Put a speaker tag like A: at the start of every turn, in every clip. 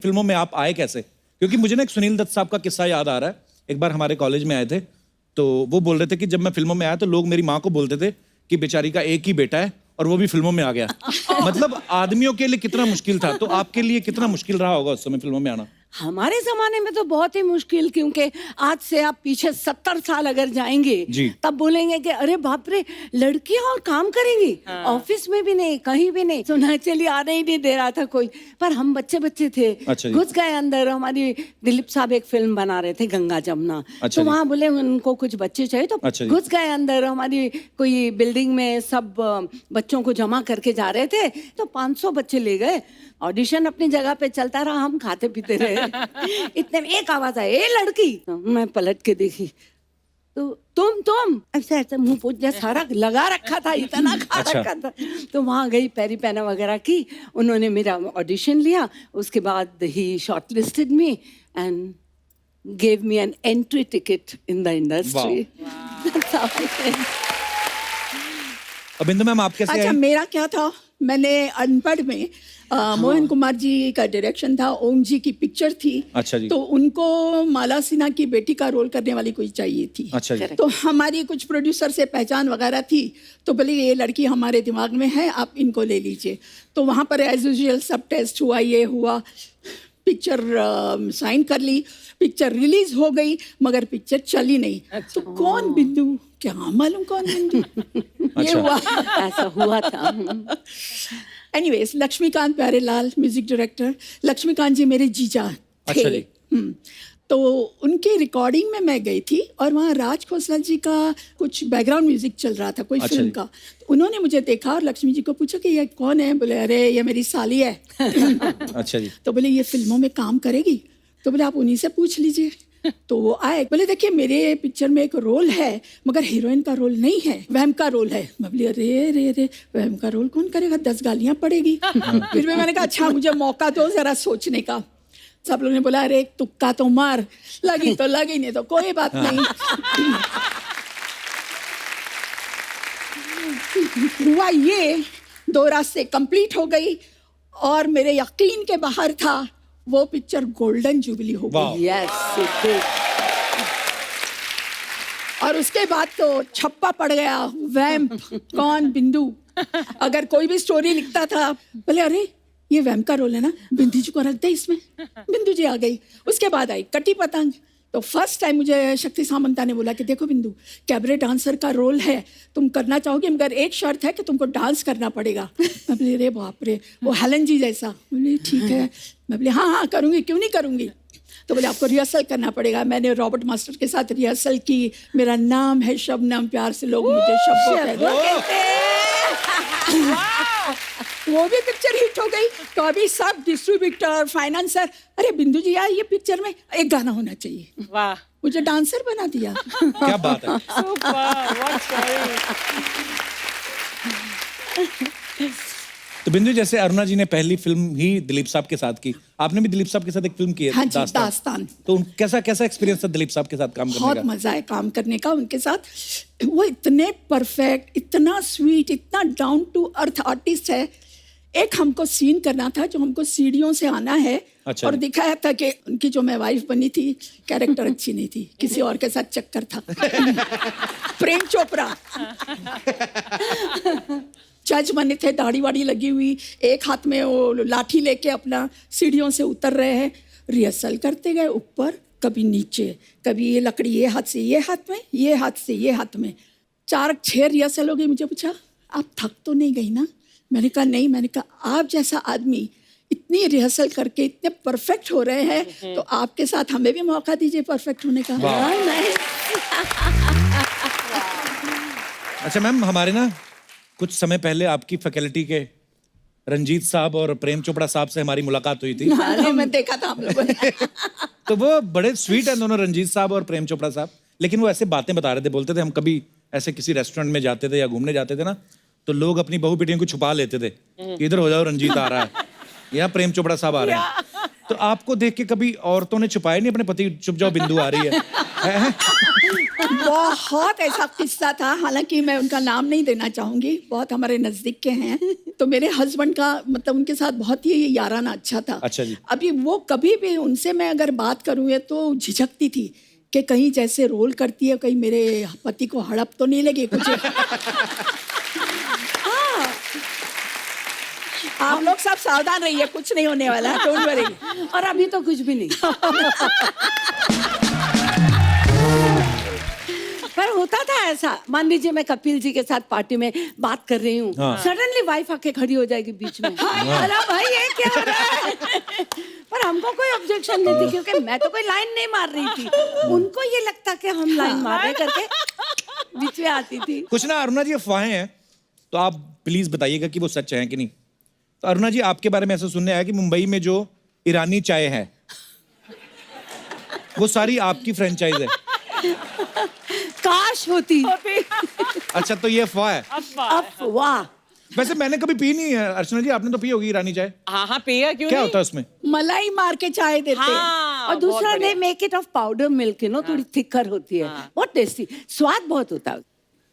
A: फिल्मों में आप आए कैसे? क्योंकि मुझे ना एक सुनील दत्त साहब का किस्सा याद आ रहा है। एक बार हमारे कॉलेज में आए थे, तो वो बोल रहे थे कि जब मैं फिल्मों में आया तो लोग मेरी माँ को बोलते थे कि बेचारी का एक ही बेटा है और वो भी फिल्मों में आ गया। मतलब आदमियों के लिए कितना मुश्किल था, तो आपके लिए कितना मुश्किल रहा होगा उस समय फिल्मों में आना?
B: हमारे जमाने में तो बहुत ही मुश्किल, क्योंकि आज से आप पीछे 70 साल अगर जाएंगे तब बोलेंगे कि अरे बाप रे, लड़कियां और काम करेंगी। ऑफिस में भी नहीं, कहीं भी नहीं, तो नेचुरली आने ही नहीं दे रहा था कोई। पर हम बच्चे बच्चे थे, घुस गए अंदर। हमारी दिलीप साहब एक फिल्म बना रहे थे, गंगा जमुना। तो वहाँ बोले उनको कुछ बच्चे चाहिए, तो घुस गए अंदर। हमारी कोई बिल्डिंग में सब बच्चों को जमा करके जा रहे थे, तो 500 बच्चे ले गए। ऑडिशन अपनी जगह पे चलता रहा, हम खाते पीते रहे। इतने में एक आवाज आई, ए लड़की। मैं पलट के देखी तो तुम ऐसे ऐसे मुंह पोछ दिया, सारा लगा रखा था, इतना खा रखा था। तो वहां गई, पैरी पैना वगैरह की, उन्होंने मेरा ऑडिशन लिया। उसके बाद ही shortlisted me and gave me an entry ticket in the industry.
A: Bindu ma'am, आप कैसे?
C: अच्छा, मेरा क्या था, मैंने अनपढ़ में मोहन कुमार जी का डायरेक्शन था, ओम जी की पिक्चर थी।
A: अच्छा जी।
C: तो उनको माला सिन्हा की बेटी का रोल करने वाली कोई चाहिए थी।
A: अच्छा जी।
C: तो हमारी कुछ प्रोड्यूसर से पहचान वगैरह थी, तो बोले ये लड़की हमारे दिमाग में है, आप इनको ले लीजिए। तो वहाँ पर एज यूजुअल सब टेस्ट हुआ, ये हुआ, पिक्चर साइन कर ली, पिक्चर रिलीज हो गई, मगर पिक्चर चली नहीं। तो कौन बिंदु, क्या मालूम कौन बिंदु। ये हुआ,
B: ऐसा हुआ था।
C: Anyways, Laxmikant Pyarelal music director, Laxmikant ji मेरे जीजा थे।
A: अच्छा जी।
C: तो उनकी रिकॉर्डिंग में मैं गई थी, और वहाँ राज खोसला जी का कुछ बैकग्राउंड म्यूजिक चल रहा था, कोई फिल्म का। तो उन्होंने मुझे देखा और लक्ष्मी जी को पूछा कि ये कौन है। बोले अरे ये मेरी साली है।
A: अच्छा जी।
C: तो बोले ये फिल्मों में काम करेगी? तो बोले आप उन्हीं से पूछ लीजिए। तो वो आए, बोले देखिए मेरे पिक्चर में एक रोल है, मगर हीरोइन का रोल नहीं है, वहम का रोल है। मैं बोली अरे रे रे, वहम का रोल कौन करेगा, 10 गालियां पड़ेगी। फिर मैंने कहा अच्छा मुझे मौका दो जरा सोचने का। सब लोगों ने बोला अरे एक तुक्का तो मार, लगी तो लगी, नहीं तो कोई बात नहीं। हुआ ये, 2 रास्ते कंप्लीट हो गई, और मेरे यकीन के बाहर था, वो पिक्चर गोल्डन जुबली हो गई।
B: यस,
C: और उसके बाद तो छप्पा पड़ गया, वैम्प कौन, बिंदु। अगर कोई भी स्टोरी लिखता था, बोले अरे ये वैम्प का रोल है ना, बिंदु जी को रख दे इसमें। बिंदु जी आ गई। उसके बाद आई कटी पतंग। तो फर्स्ट टाइम मुझे शक्ति सामंता ने बोला कि देखो बिंदु, कैबरे डांसर का रोल है, तुम करना चाहोगे, मगर एक शर्त है कि तुमको डांस करना पड़ेगा। मैं बोली अरे बाप रे, वो हेलन जी जैसा। बोली ठीक है। मैं बोली हाँ करूँगी, क्यों नहीं करूँगी। तो बोले आपको रिहर्सल करना पड़ेगा। मैंने रॉबर्ट मास्टर के साथ रिहर्सल की। मेरा नाम है शबनम, प्यार से लोग मुझे शब्बो कहते हैं। वो भी पिक्चर हिट हो गई। तो अभी सब डिस्ट्रीब्यूटर, फाइनेंसर, अरे बिंदु जी यार ये पिक्चर में एक गाना होना चाहिए।
B: वाह,
C: मुझे डांसर बना दिया।
A: क्या बात है। तो बिंदु, जैसे अरुणा जी ने पहली फिल्म ही दिलीप साहब के साथ की, आपने भी दिलीप साहब के साथ एक फिल्म की है,
C: हाँ जी, दास्तान।
A: तो कैसा एक्सपीरियंस था दिलीप साहब के साथ काम करने का?
C: बहुत मजा है काम करने का उनके साथ। वो इतने परफेक्ट, इतना स्वीट, इतना डाउन टू अर्थ आर्टिस्ट है। एक हमको सीन करना था जो हमको सीढ़ियों से आना है।
A: अच्छा। और
C: दिखाया था कि उनकी जो मैं वाइफ बनी थी, कैरेक्टर अच्छी नहीं थी, किसी और के साथ चक्कर था। प्रेम चोपड़ा जज बने थे, दाढ़ी वाड़ी लगी हुई, एक हाथ में वो लाठी लेके अपना सीढ़ियों से उतर रहे हैं। रिहर्सल करते गए, ऊपर कभी नीचे, कभी ये लकड़ी ये हाथ से ये हाथ में, ये हाथ से ये हाथ में। 4-6 रिहर्सल हो गई। मुझे पूछा आप थक तो नहीं गई ना? मैंने कहा नहीं। मैंने कहा आप जैसा आदमी इतनी रिहर्सल करके इतने परफेक्ट हो रहे हैं, तो आपके साथ हमें भी मौका दीजिए परफेक्ट होने का।
A: अच्छा मैम, हमारे ना कुछ समय पहले आपकी फैकल्टी के रंजीत साहब और प्रेम चोपड़ा साहब से हमारी मुलाकात हुई थी।
C: मैं देखा था हम लोगों ने।
A: तो वो बड़े स्वीट हैं दोनों, रंजीत साहब और प्रेम चोपड़ा साहब। लेकिन वो ऐसे बातें बता रहे थे, बोलते थे हम कभी ऐसे किसी रेस्टोरेंट में जाते थे या घूमने जाते थे ना, तो लोग अपनी बहू बेटियों को छुपा लेते थे, इधर हो जाओ रंजीत आ रहा है या प्रेम चोपड़ा साहब आ रहे हैं। तो आपको देख के कभी औरतों ने छुपाए नहीं अपने पति, चुप जाओ बिंदु आ रही है?
C: बहुत ऐसा किस्सा था, हालांकि मैं उनका नाम नहीं देना चाहूंगी, बहुत हमारे नजदीक के हैं। तो मेरे हस्बैंड का मतलब उनके साथ बहुत ही याराना अच्छा था।
A: अच्छा जी।
C: अभी वो कभी भी उनसे मैं अगर बात करूँ ये तो झिझकती थी कि कहीं जैसे रोल करती है कहीं मेरे पति को हड़प तो नहीं लगे कुछ। हाँ, आप लोग सब सावधान रहिए, कुछ नहीं होने वाला, डोंट वरी।
B: और अभी तो कुछ भी नहीं। पर होता था ऐसा, मान लीजिए मैं कपिल जी के साथ पार्टी में बात कर रही हूँ,
A: हाँ।
B: सडनली वाइफ आके खड़ी हो जाएगी बीच में। अरे भाई ये क्या हो रहा है? पर हमको कोई ऑब्जेक्शन नहीं थी क्योंकि मैं तो कोई लाइन नहीं मार रही थी। उनको ये लगता कि हम लाइन मार रहे करके बीच में आती थी।
A: कुछ ना अरुणा जी अफवाहें हैं, तो आप प्लीज बताइएगा कि वो सच है कि नहीं। तो अरुणा जी आपके बारे में ऐसा सुनने आया कि मुंबई में जो ईरानी चाय है वो सारी आपकी फ्रेंचाइज है।
B: काश होती।
A: अच्छा, तो ये अफवाह है।
B: अफवाह।
A: वैसे मैंने कभी पी नहीं है। अर्चना जी आपने तो पी होगी ईरानी चाय।
D: हाँ हाँ पिया, क्यों
A: क्या
D: नहीं?
A: होता है उसमें?
C: मलाई मार के चाय देते हैं।
D: हाँ,
B: और दूसरा
D: बहुत
B: दे
D: बढ़िया।
B: Make it of powder milk, you know, थोड़ी थिकर होती है, बहुत टेस्टी, स्वाद बहुत होता है।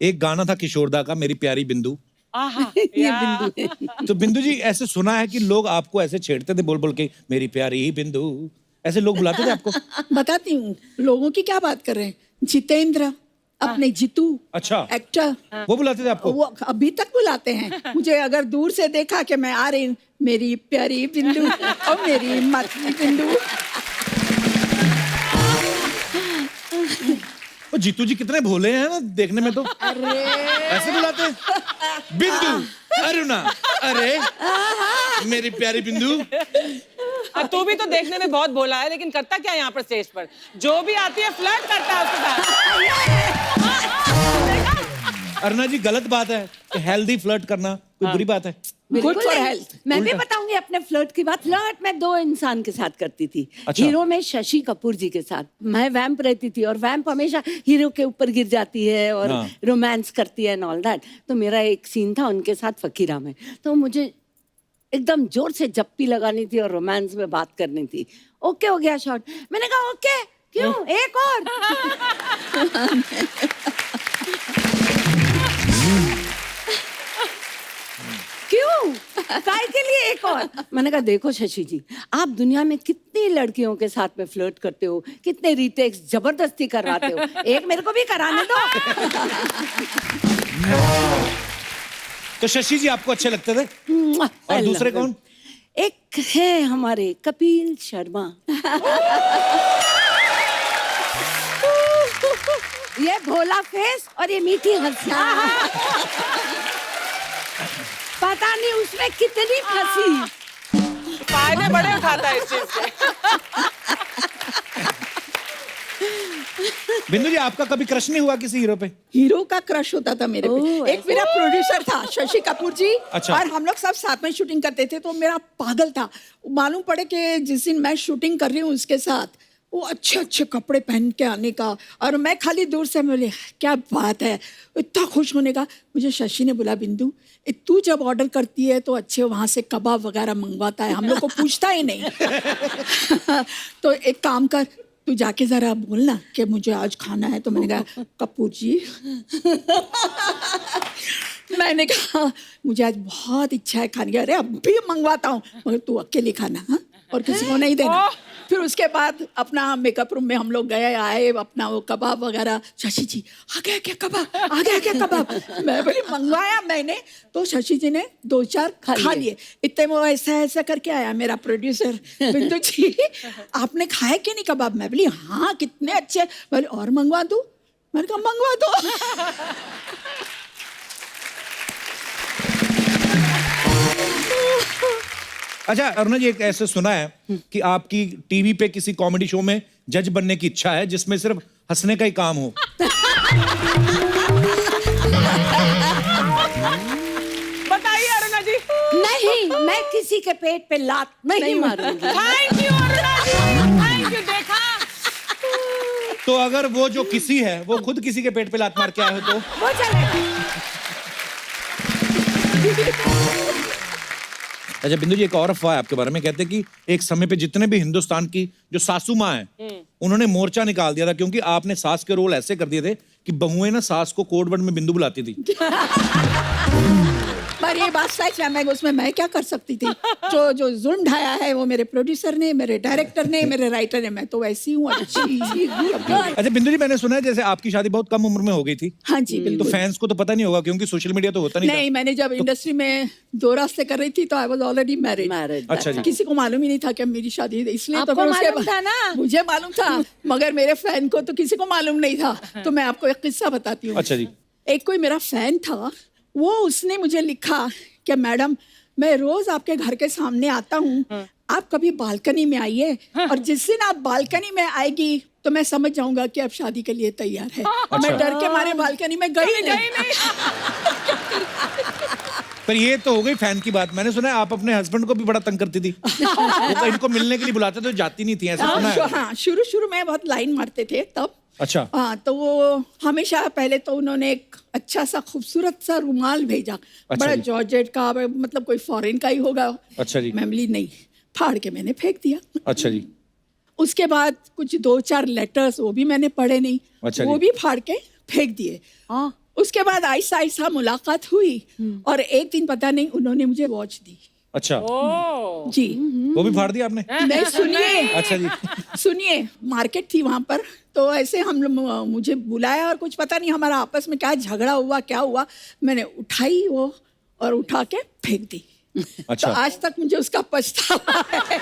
A: एक गाना था किशोरदा का, मेरी प्यारी बिंदु।
D: आहा,
B: ये
D: या।
B: बिंदु है।
A: तो बिंदु जी ऐसे सुना है कि लोग आपको ऐसे छेड़ते थे बोल बोल के, मेरी प्यारी बिंदु, ऐसे लोग बुलाते थे आपको?
C: बताती हूँ, लोगों की क्या बात कर रहे हैं। जितेंद्र, अपने जीतू,
A: अच्छा,
C: एक्टर,
A: वो बुलाते थे आपको?
C: वो अभी तक बुलाते हैं मुझे। अगर दूर से देखा कि मैं आ रही हूँ, मेरी प्यारी बिंदु और मेरी मतली बिंदु।
A: वो जीतू जी कितने भोले हैं ना देखने में तो। ऐसे बुलाते हैं, बिंदु, अरुणा, अरे मेरी प्यारी बिंदु।
D: तू भी तो देखने में बहुत भोला है, लेकिन करता क्या है यहाँ पर स्टेज पर? जो भी आती है फ्लर्ट करता है उसके साथ।
A: अरुणा जी गलत बात है कि हेल्दी फ्लर्ट करना कोई बुरी बात है?
B: बिल्कुल
C: Good for
B: नहीं।
C: health.
B: मैं भी बताऊंगी अपने फ्लर्ट की बात। फ्लर्ट मैं 2 इंसान के साथ करती थी।
A: अच्छा।
B: हीरो में शशि कपूर जी के साथ मैं वैम्प रहती थी, और वैम्प हमेशा हीरो के ऊपर गिर जाती है और
A: हाँ।
B: रोमांस करती है एंड ऑल दैट। तो मेरा एक सीन था उनके साथ फकीरा में, तो मुझे एकदम जोर से जप्पी लगानी थी और रोमांस में बात करनी थी। ओके हो गया शॉट, मैंने कहा ओके क्यों, एक और। क्यों, काय के लिए एक और? मैंने कहा देखो शशि जी, आप दुनिया में कितनी लड़कियों के साथ में फ्लर्ट करते हो, कितने रीटेक्स जबरदस्ती करवाते हो, एक मेरे को भी कराने दो।
A: तो शशि जी आपको अच्छे लगते थे? और
B: I
A: दूसरे
B: love
A: कौन?
B: him. एक है हमारे कपिल शर्मा। ये भोला फेस और ये मीठी हंसी। पता नहीं उसमें कितनी फंसी।
D: फायदे बड़े उठाता है इस चीज से।
A: बिंदु जी आपका कभी क्रश नहीं हुआ किसी हीरो पे?
C: हीरो का क्रश होता था मेरे पे।
B: ओह,
C: एक मेरा प्रोड्यूसर था शशि कपूर जी।
A: अच्छा।
C: और हम लोग सब साथ में शूटिंग करते थे, तो मेरा पागल था। मालूम पड़े कि जिस दिन मैं शूटिंग कर रही हूँ उसके साथ, वो अच्छे अच्छे कपड़े पहन के आने का, और मैं खाली दूर से बोले क्या बात है, इतना खुश होने का। मुझे शशि ने बोला बिंदु, तू जब ऑर्डर करती है तो अच्छे वहाँ से कबाब वगैरह मंगवाता है, हम लोग को पूछता ही नहीं। तो एक काम कर, तू जाके जरा बोलना कि मुझे आज खाना है। तो मैंने कहा कपूर जी, मैंने कहा मुझे आज बहुत इच्छा है खाने की। अरे अभी मंगवाता हूँ, मगर तू अकेले खाना, हाँ, और किसी को नहीं देना। फिर उसके बाद अपना मेकअप रूम में हम लोग गए आए, अपना वो कबाब वगैरह। शशि जी आ गया क्या कबाब, आ गया क्या कबाब? मैं बोली मंगवाया मैंने, तो शशि जी ने 2-4 खा लिए। इतने वो ऐसा ऐसा करके आया मेरा प्रोड्यूसर, बिंदु जी आपने खाया कि नहीं कबाब? मैं बोली हाँ कितने अच्छे। बोले और मंगवा दूं? मैंने कहा मंगवा दो।
A: अच्छा अरुणा जी, एक ऐसे सुना है कि आपकी टीवी पे किसी कॉमेडी शो में जज बनने की इच्छा है जिसमें सिर्फ हंसने का ही काम हो।
D: बताइए अरुणा जी।
B: नहीं, मैं किसी के पेट पे लात नहीं मारूंगी।
D: Thank you Aruna ji, thank you. देखा,
A: तो अगर वो जो किसी है वो खुद किसी के पेट पे लात मार के आए हो तो?
B: वो चलेगा।
A: अच्छा बिंदु जी, एक और अफवाह है आपके बारे में, कहते हैं कि एक समय पे जितने भी हिंदुस्तान की जो सासू माँ हैं उन्होंने मोर्चा निकाल दिया था क्योंकि आपने सास के रोल ऐसे कर दिए थे कि बहुएं ना सास को कोड वर्ड में बिंदु बुलाती थी।
C: पर ये बात सच है, मैं उसमें मैं क्या कर सकती थी? जो जुल्म ढाया है वो मेरे प्रोड्यूसर ने, मेरे डायरेक्टर ने, मेरे राइटर ने। मैं तो वैसी हूँ, अच्छी।
A: अच्छा बिंदु जी, मैंने सुना है जैसे आपकी शादी बहुत कम उम्र में हो गई थी।
C: हाँ जी,
A: तो
C: बिल्कुल।
A: फैंस को तो पता नहीं होगा क्योंकि सोशल मीडिया तो होता नहीं
C: नहीं, मैंने जब इंडस्ट्री में 2 रास्ते कर रही थी तो आई वाज ऑलरेडी मैरिड।
A: अच्छा जी।
C: किसी को मालूम ही नहीं था कि अब मेरी शादी है, इसलिए तो
B: आपको
C: फिर उसके
B: मालूम था ना?
C: मुझे मालूम था, मगर मेरे फैन को तो किसी को मालूम नहीं था। तो मैं आपको एक किस्सा बताती हूँ।
A: अच्छा जी।
C: एक कोई मेरा फैन था, वो उसने मुझे लिखा कि मैडम, मैं रोज आपके घर के सामने आता हूँ, आप कभी बालकनी में आइए, और जिस दिन आप बालकनी में आएगी तो मैं समझ जाऊंगा कि अब शादी के लिए तैयार है। मैं डर के मारे बालकनी में गई नहीं।
A: पर ये तो हो गई फैन की बात। मैंने सुना है आप अपने हस्बैंड को भी बड़ा तंग करती थी। वो इनको मिलने के लिए बुलाते तो जाती नहीं थी, ऐसा सुना है।
C: हाँ, शुरू में बहुत लाइन मारते थे तब।
A: अच्छा।
C: हाँ, तो वो हमेशा पहले तो उन्होंने एक अच्छा सा खूबसूरत सा रुमाल भेजा।
A: अच्छा
C: बड़ा
A: जी।
C: जॉर्जेट का, मतलब कोई फॉरेन का ही होगा।
A: अच्छा जी।
C: मेमली नहीं, फाड़ के मैंने फेंक दिया।
A: अच्छा जी।
C: उसके बाद कुछ 2-4 लेटर्स, वो भी मैंने पढ़े नहीं।
A: अच्छा
C: वो
A: जी।
C: भी फाड़ के फेंक दिए। उसके बाद आहिस्ता आहिस्ता मुलाकात हुई, और एक दिन पता नहीं उन्होंने मुझे वॉच दी।
A: अच्छा,
C: जी।
A: वो भी फाड़ दिया आपने?
C: नहीं, सुनिए।
A: अच्छा जी।
C: सुनिए, मार्केट थी वहां पर, तो ऐसे हम लोग, मुझे बुलाया और कुछ पता नहीं हमारा आपस में क्या झगड़ा हुआ, क्या हुआ, मैंने उठाई वो और उठा के फेंक दी।
A: अच्छा।
C: तो आज तक मुझे उसका पछतावा है।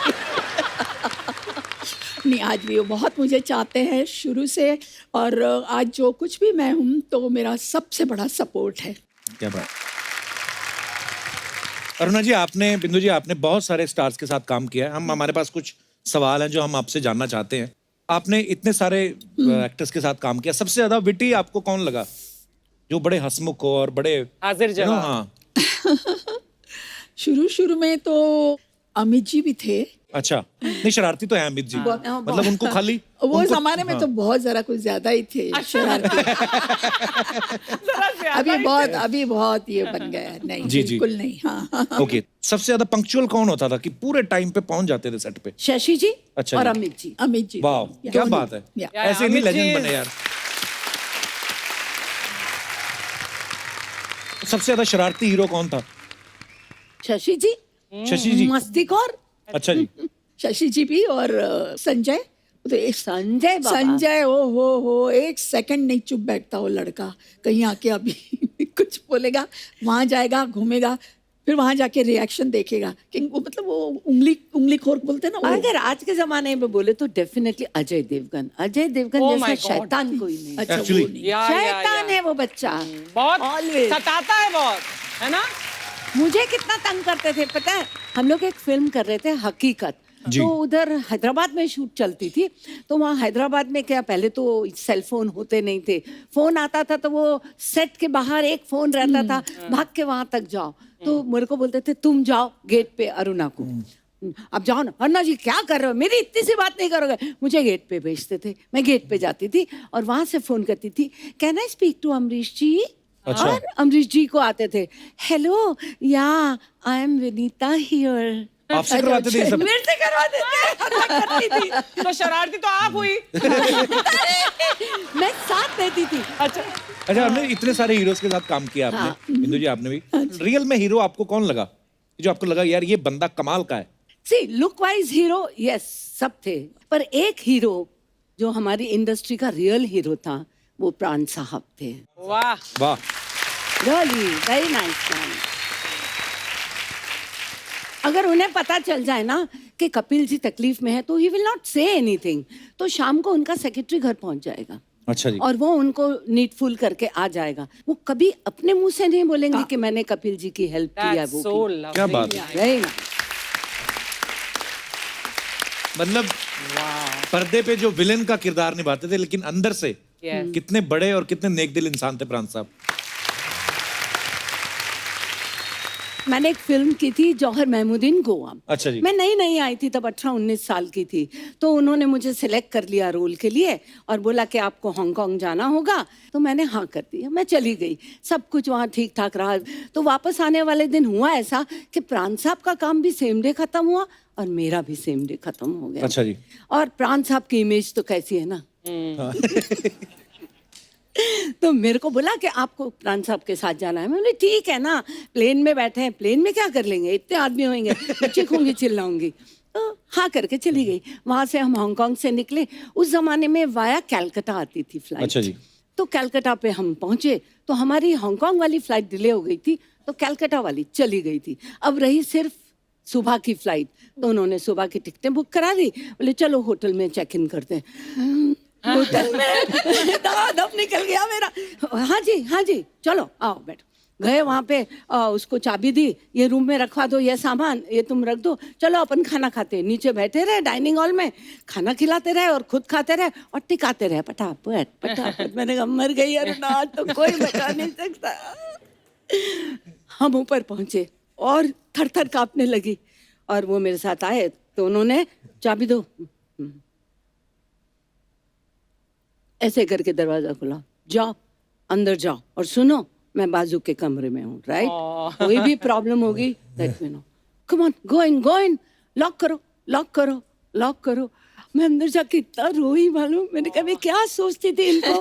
C: नहीं, आज भी वो बहुत मुझे चाहते हैं शुरू से, और आज जो कुछ भी मैं हूँ तो मेरा सबसे बड़ा सपोर्ट है।
A: क्या बात। अरुणा जी, आपने, बिंदु जी, आपने बहुत सारे स्टार्स के साथ काम किया है। हमारे पास कुछ सवाल हैं जो हम आपसे जानना चाहते हैं। आपने इतने सारे एक्टर्स के साथ काम किया, सबसे ज्यादा विटी आपको कौन लगा, जो बड़े हंसमुख हो और बड़े
D: हाजिर जवाब?
A: हाँ।
C: शुरू में तो अमित जी भी थे।
A: अच्छा, नहीं शरारती तो है अमित जी, मतलब उनको खाली
C: वो
A: उनको,
C: जमाने में तो बहुत जरा कुछ ज्यादा ही थे शरारती। अभी बहुत ये बन गया है। नहीं,
A: जी, जी।
C: बिल्कुल नहीं। हाँ।
A: ओके। सबसे ज्यादा पंक्चुअल कौन होता था कि पूरे टाइम पे पहुंच जाते थे सेट पे?
B: शशि जी
A: अच्छा
B: और
A: जी।
B: अमित जी।
C: अमित जी।
A: वाह, क्या बात है। ऐसे नहीं
D: अमित
A: लेजेंड
D: जी-
A: बने यार। सबसे ज्यादा शरारती हीरो कौन था?
B: शशि जी,
A: शशि जी।
B: मस्तीखोर।
A: अच्छा जी।
C: शशि जी भी, और संजय। तो
B: संजय बाबा।
C: संजय, ओ हो, एक सेकंड नहीं चुप बैठता वो लड़का। कहीं आके अभी कुछ बोलेगा, वहां जाएगा, घूमेगा, फिर वहां जाके रिएक्शन देखेगा कि वो, मतलब वो उंगली खोर बोलते हैं ना वो।
B: अगर आज के जमाने में बोले तो डेफिनेटली अजय देवगन। अजय देवगन
D: Oh
B: जैसा
D: my God.
B: शैतान कोई नहीं।
C: अच्छा,
A: Actually-
C: वो नहीं।
B: शैतान है वो बच्चा।
D: बहुत
B: Always।
D: सताता है बहुत, है ना?
B: मुझे कितना तंग करते थे पता है। हम लोग एक फिल्म कर रहे थे हकीकत,
A: जी।
B: तो उधर हैदराबाद में शूट चलती थी। तो वहाँ हैदराबाद में क्या, पहले तो सेल फोन होते नहीं थे, फोन आता था तो वो सेट के बाहर एक फोन रहता था, भाग के वहां तक जाओ। तो मेरे को बोलते थे तुम जाओ गेट पे अरुणा को, अब जाओ ना। अरुणा जी क्या कर रहे हो, मेरी इतनी सी बात नहीं करोगे। मुझे गेट पे भेजते थे, मैं गेट पे जाती थी और वहां से फोन करती थी, can I speak to Amrish ji.
A: अच्छा।
B: और अमरीश जी को आते थे, हेलो या आई एम विनीता हियर।
A: आपसे करवाते थे ये सब?
B: मेरे से करवाते थे। मैं करती थी।
D: तो शरारती तो आप हुई।
B: मैं साथ देती थी।
A: अच्छा, हमने इतने सारे हीरोज के साथ काम किया आपने, बिंदु जी आपने भी। रियल में हीरो आपको कौन लगा, जो आपको लगा यार ये बंदा कमाल का है?
B: See look wise hero yes सब थे, पर एक हीरो जो हमारी इंडस्ट्री का रियल हीरो था वो प्राण साहब थे।
D: वाह।
A: वाह।
B: Really very nice man. अगर उन्हें पता चल जाए ना कि कपिल जी तकलीफ में है तो he will not say anything, तो शाम को उनका सेक्रेटरी घर पहुंच जाएगा।
A: अच्छा जी।
B: और वो उनको नीडफुल करके आ जाएगा। वो कभी अपने मुंह से नहीं बोलेंगे कि मैंने कपिल जी की हेल्प की है।
D: That's
B: वो
D: so
B: की।
D: lovely.
A: क्या बात है।
B: Very nice।
A: मतलब पर्दे पे जो विलेन का किरदार निभाते थे, लेकिन अंदर से
D: Yes.
A: कितने बड़े और कितने नेक दिल इंसान थे प्राण साहब।
B: मैंने एक फिल्म की थी जौहर महमूदीन गोवा।
A: अच्छा जी।
B: मैं नई आई थी तब, 18-19 साल की थी। तो उन्होंने मुझे सिलेक्ट कर लिया रोल के लिए और बोला कि आपको हांगकांग जाना होगा। तो मैंने हाँ कर दिया, मैं चली गई। सब कुछ वहाँ ठीक ठाक रहा। तो वापस आने वाले दिन हुआ ऐसा कि प्राण साहब का काम भी सेम डे खत्म हुआ और मेरा भी सेम डे खत्म हो गया।
A: अच्छा जी।
B: और प्राण साहब की इमेज तो कैसी है ना, तो मेरे को बोला कि आपको प्राण साहब के साथ जाना है। मैं बोली ठीक है ना, प्लेन में बैठे हैं, प्लेन में क्या कर लेंगे, इतने आदमी होंगे, मैं चीखूंगी चिल्लाऊंगी। तो हाँ करके चली गई। वहां से हम हांगकांग से निकले। उस जमाने में वाया कैलकाटा आती थी फ्लाइट।
A: अच्छा जी।
B: तो कैलकाटा पे हम पहुंचे तो हमारी हांगकांग वाली फ्लाइट डिले हो गई थी, तो कैलकाटा वाली चली गई थी। अब रही सिर्फ सुबह की फ्लाइट, तो उन्होंने सुबह की टिकटें बुक करा दी। बोले चलो होटल में चेक इन करते हैं। होटल में दादम निकल गया मेरा। हाँ जी चलो आओ बैठो। गए वहाँ पे, उसको चाबी दी, ये रूम में रखवा दो, ये सामान ये तुम रख दो, चलो अपन खाना खाते। नीचे बैठे रहे डाइनिंग हॉल में, खाना खिलाते रहे और खुद खाते रहे और टिकाते रहे पटापट पटापट। मैंने कहा मर गई यार ना, तो कोई बचा नहीं सकता। हम ऊपर पहुंचे और थर थर कांपने लगी, और वो मेरे साथ आए तो उन्होंने चाबी दो, ऐसे करके दरवाजा खुला, जाओ अंदर जाओ और सुनो मैं बाजू के कमरे में हूँ, राइट? कोई भी प्रॉब्लम होगी let me know, come on go in, lock करो लॉक करो लॉक करो। मैं अंदर जाके इतना रोई मालूम, मैंने कहा मैं क्या सोचती थी इनको।